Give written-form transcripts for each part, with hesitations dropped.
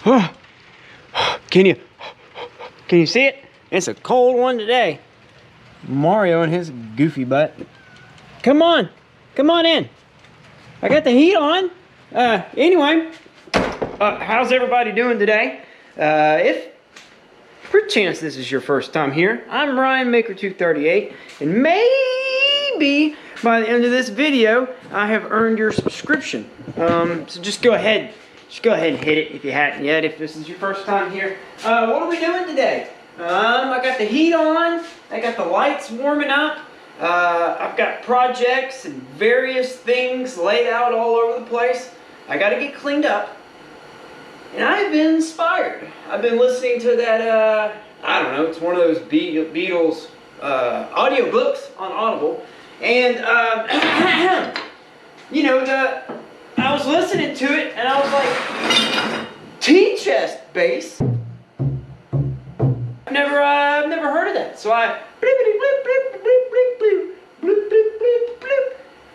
Can you see it? It's a cold one today. Mario and his goofy butt. Come on in. I got the heat on. Anyway, how's everybody doing today? If perchance this is your first time here, I'm Ryan Maker 238, and maybe by the end of this video, I have earned your subscription. So just go ahead and hit it if you hadn't yet, if this is your first time here. What are we doing today? I got the heat on, I got the lights warming up, I've got projects and various things laid out all over the place. I gotta get cleaned up, and I've been inspired. I've been listening to that, I don't know, it's one of those Beatles audio books on Audible, and you know, I was listening to it, and I was like, T-chest bass? I've never heard of that. So I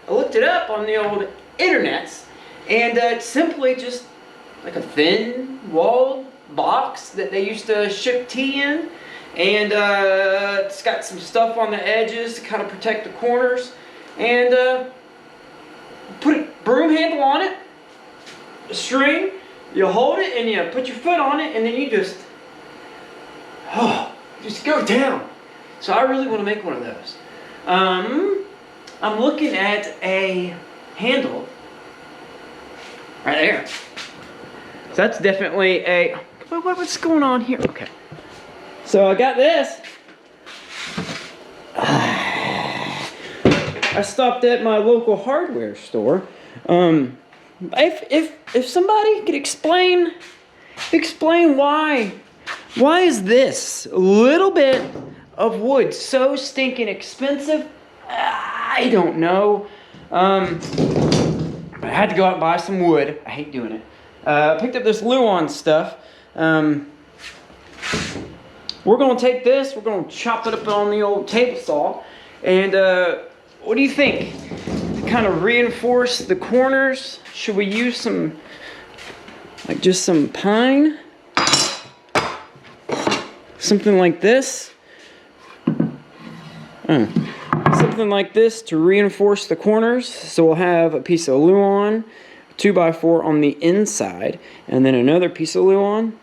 looked it up on the old internets, and it's simply just like a thin-walled box that they used to ship tea in, and it's got some stuff on the edges to kind of protect the corners, and put a broom handle on it, a string, you hold it and you put your foot on it, and then you just go down. So I really want to make one of those. I'm looking at a handle right there. So that's definitely a, what's going on here? Okay. So I got this. I stopped at my local hardware store. If somebody could explain why is this little bit of wood so stinking expensive? I don't know. I had to go out and buy some wood. I hate doing it. I picked up this Luan stuff. We're gonna take this. We're gonna chop it up on the old table saw, and what do you think? To kind of reinforce the corners, should we use some, like just some pine? Something like this? Something like this to reinforce the corners. So we'll have a piece of Luan, 2x4 on the inside, and then another piece of Luan.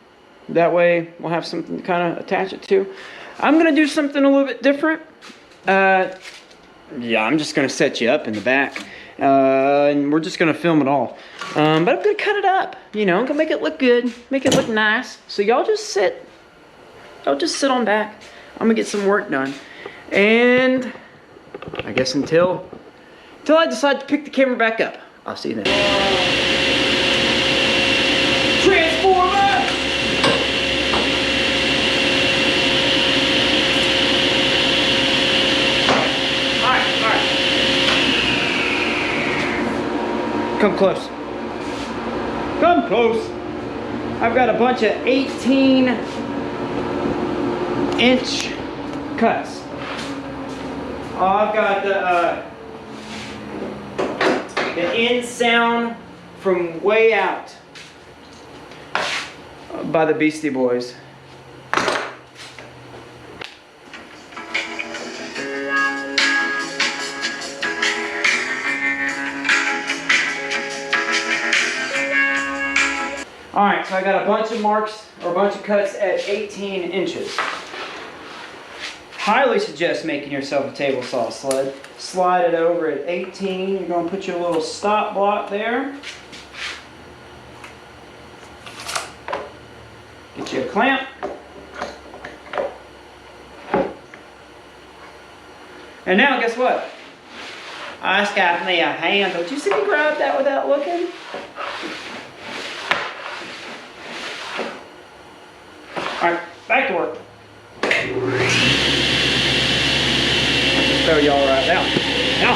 That way we'll have something to kind of attach it to. I'm going to do something a little bit different. Yeah, I'm just going to set you up in the back, and we're just going to film it all. But I'm going to cut it up, you know, I'm going to make it look good, make it look nice. So y'all just sit on back. I'm going to get some work done. And I guess until I decide to pick the camera back up. I'll see you then. Transformer! Come close. Come close. I've got a bunch of 18-inch cuts. I've got the end sound from Way Out by the Beastie Boys. Alright, so I got a bunch of marks, or a bunch of cuts at 18 inches. Highly suggest making yourself a table saw sled. Slide it over at 18. You're going to put your little stop block there. Get you a clamp. And now, guess what? I just got me a handle. Did you see me grab that without looking? Alright, back to work. Throw y'all right down. Now.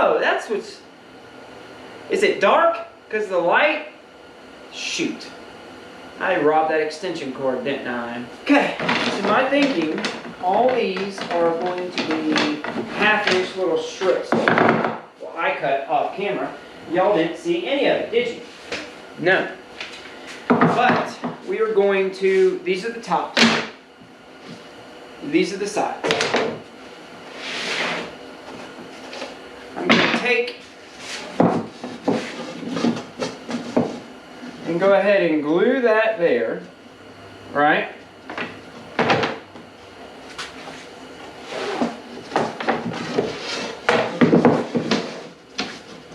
Oh, that's what's... Is it dark because of the light? Shoot. I robbed that extension cord, didn't I? Okay, so my thinking, all these are going to be 1/2-inch little strips. Well, I cut off camera. Y'all didn't see any of it, did you? No. But we are going to, these are the tops. These are the sides. I'm going to take and go ahead and glue that there, right?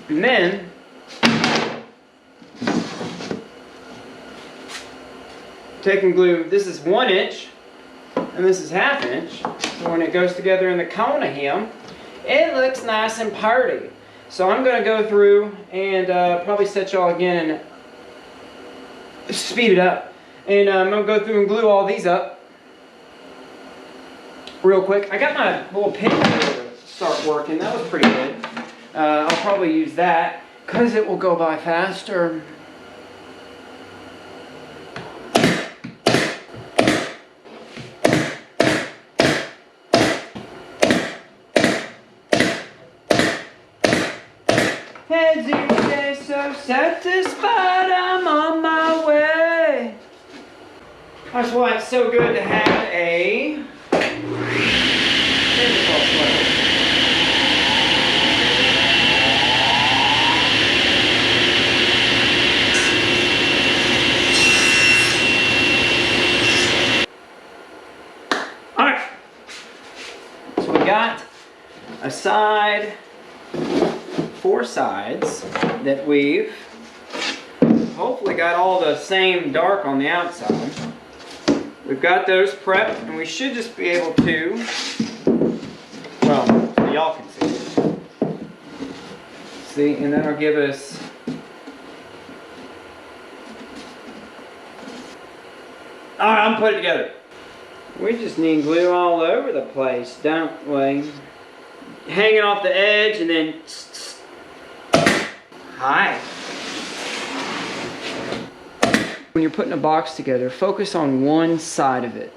And then take and glue, this is 1 inch and this is 1/2 inch. So when it goes together in the cone of him, it looks nice and pretty. So I'm going to go through and probably set y'all again and speed it up. And I'm going to go through and glue all these up real quick. I got my little pin here to start working. That was pretty good. I'll probably use that because it will go by faster. Heads each day so satisfied, I'm on my way. That's why it's so good to have a tablesaw sled. Alright, so we got a side, 4 sides that we've hopefully got all the same dark on the outside. We've got those prepped and we should just be able to, well, so y'all can see. See, and that'll give us alright, I'm putting it together. We just need glue all over the place, don't we? Hanging off the edge and then hi. When you're putting a box together, focus on one side of it.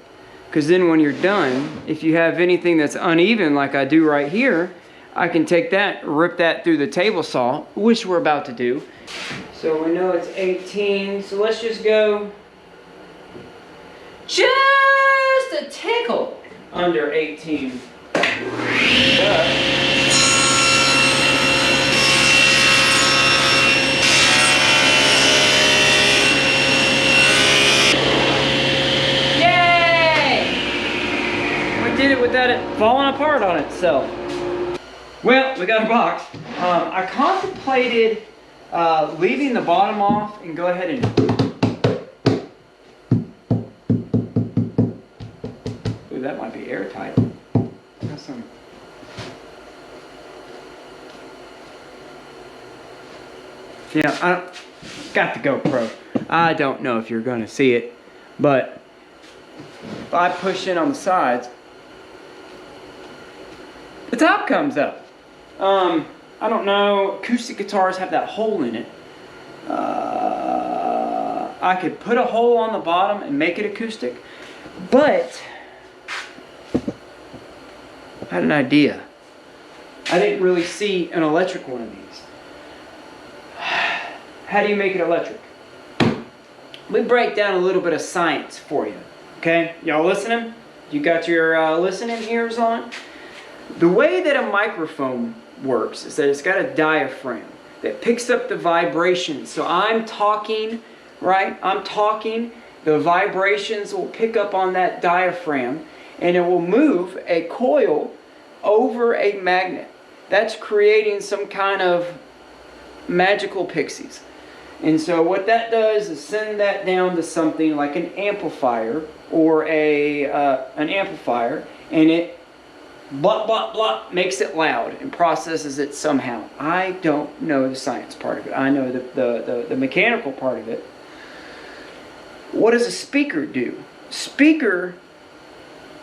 Because then when you're done, if you have anything that's uneven like I do right here, I can take that, rip that through the table saw, which we're about to do. So we know it's 18, so let's just go just a tickle under 18. Did it without it falling apart on itself. Well, we got a box. I contemplated leaving the bottom off and go ahead and ooh, that might be airtight. That's some... Yeah, I got the GoPro. I don't know if you're gonna see it, but if I push in on the sides, the top comes up. I don't know, acoustic guitars have that hole in it. I could put a hole on the bottom and make it acoustic, but I had an idea. I didn't really see an electric one of these. How do you make it electric? Let me break down a little bit of science for you. Okay, y'all listening? You got your listening ears on? The way that a microphone works is that it's got a diaphragm that picks up the vibrations. So I'm talking, right? I'm talking. The vibrations will pick up on that diaphragm and it will move a coil over a magnet. That's creating some kind of magical pixies. And so what that does is send that down to something like an amplifier or an amplifier, and it blah, blah, blah, makes it loud and processes it somehow. I don't know the science part of it. I know the mechanical part of it. What does a speaker do? Speaker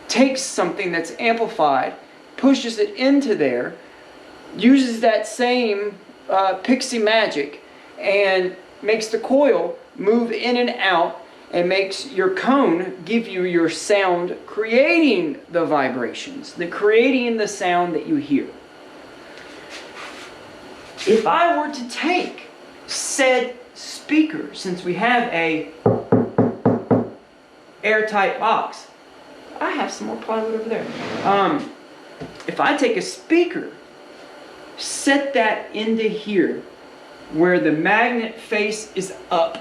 takes something that's amplified, pushes it into there, uses that same pixie magic and makes the coil move in and out and makes your cone give you your sound, creating the vibrations, creating the sound that you hear. If I were to take said speaker, since we have a airtight box, I have some more plywood over there. If I take a speaker, set that into here, where the magnet face is up.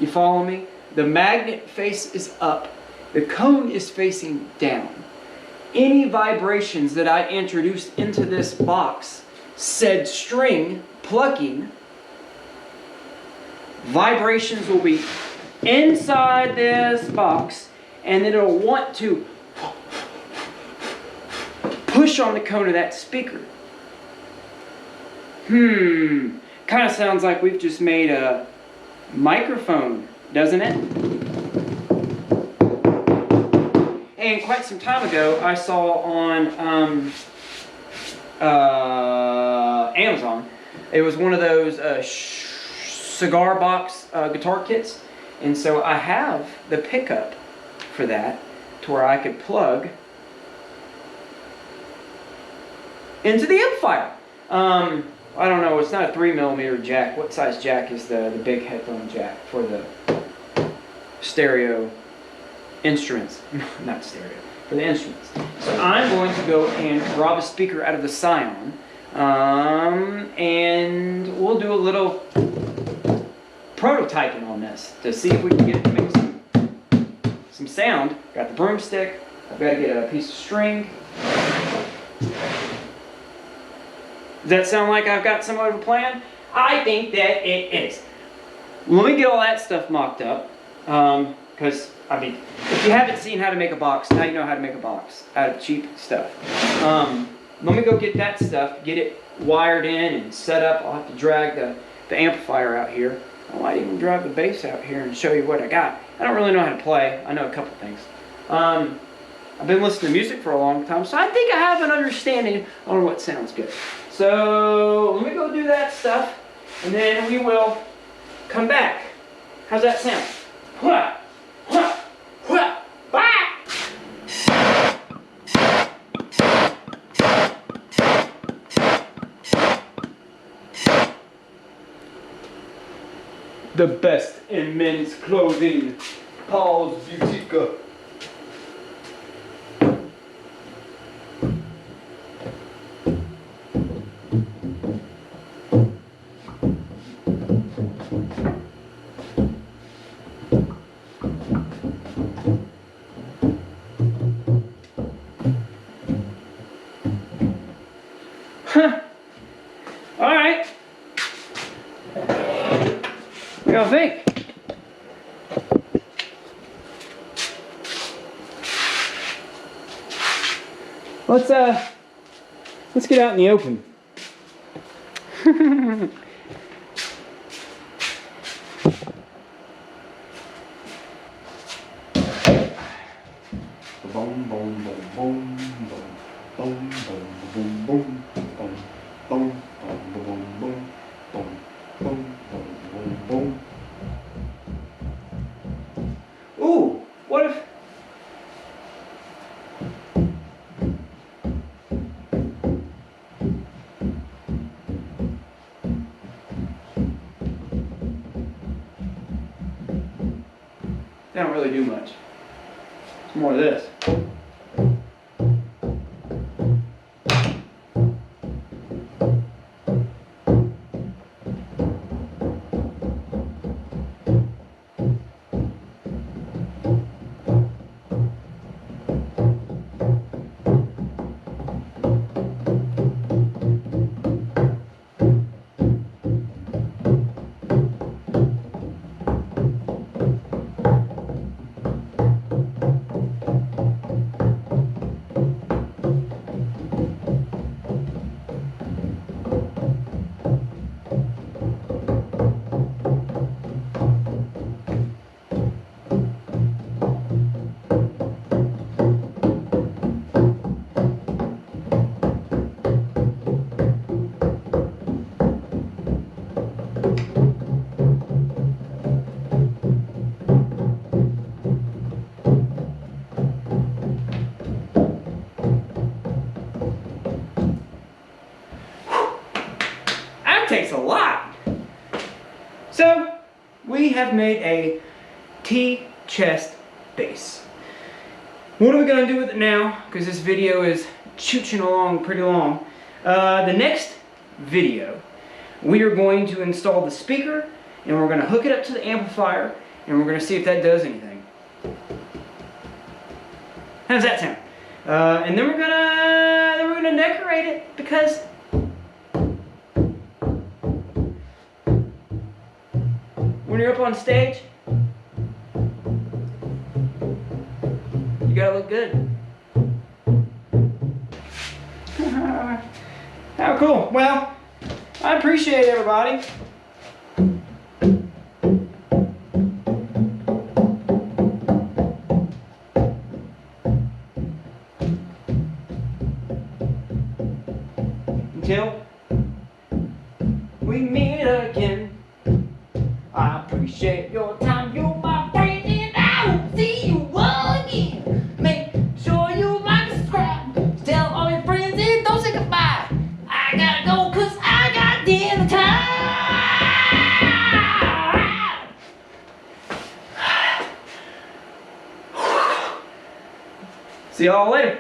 You follow me? The magnet face is up. The cone is facing down. Any vibrations that I introduce into this box, said string plucking, vibrations will be inside this box, and then it'll want to push on the cone of that speaker. Kind of sounds like we've just made a microphone, doesn't it? And quite some time ago, I saw on Amazon, it was one of those cigar box guitar kits. And so I have the pickup for that, to where I could plug into the amplifier. I don't know, it's not a 3mm jack. What size jack is the big headphone jack for the stereo instruments? Not stereo, for the instruments. So I'm going to go and rob a speaker out of the Scion, and we'll do a little prototyping on this to see if we can get it to make some sound. Got the broomstick. I've got to get a piece of string. Does that sound like I've got somewhat of a plan? I think that it is. Let me get all that stuff mocked up. Because, I mean, if you haven't seen how to make a box, now you know how to make a box out of cheap stuff. Let me go get that stuff, get it wired in and set up. I'll have to drag the amplifier out here. I might even drive the bass out here and show you what I got. I don't really know how to play. I know a couple things. I've been listening to music for a long time, so I think I have an understanding on what sounds good. So let me go do that stuff, and then we will come back. How's that sound? Hua, hua, hua, bah! The best in men's clothing, Paul's Boutique. All right. What do y'all think? Let's get out in the open. Boom, boom, boom, boom, boom, boom, boom, boom, boom, boom, boom, boom, boom, boom, boom, boom, boom. Ooh, what if? They don't really do much. It's more of this. That takes a lot. So, we have made a tea chest base. What are we going to do with it now? Because this video is chooching along pretty long. The next video, we are going to install the speaker, and we're going to hook it up to the amplifier, and we're going to see if that does anything. How does that sound? And then we're gonna decorate it, because when you're up on stage, you gotta look good. How cool. Well, I appreciate it, everybody. Until we meet again, I appreciate your time. You're my friend, and I will see you again. Make sure you like and subscribe. Tell all your friends and don't say goodbye. I gotta go, 'cause I got dinner time. See y'all later.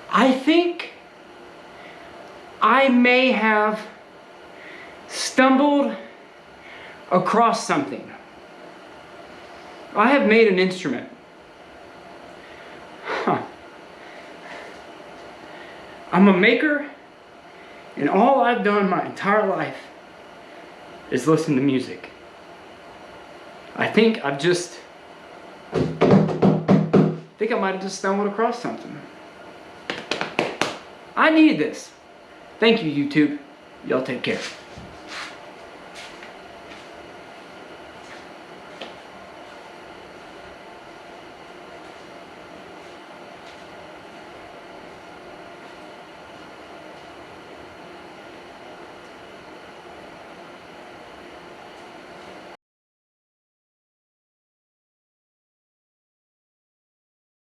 I think I may have stumbled across something. I have made an instrument. I'm a maker, and all I've done my entire life is listen to music. I think I might have just stumbled across something. I needed this. Thank you, YouTube. Y'all take care.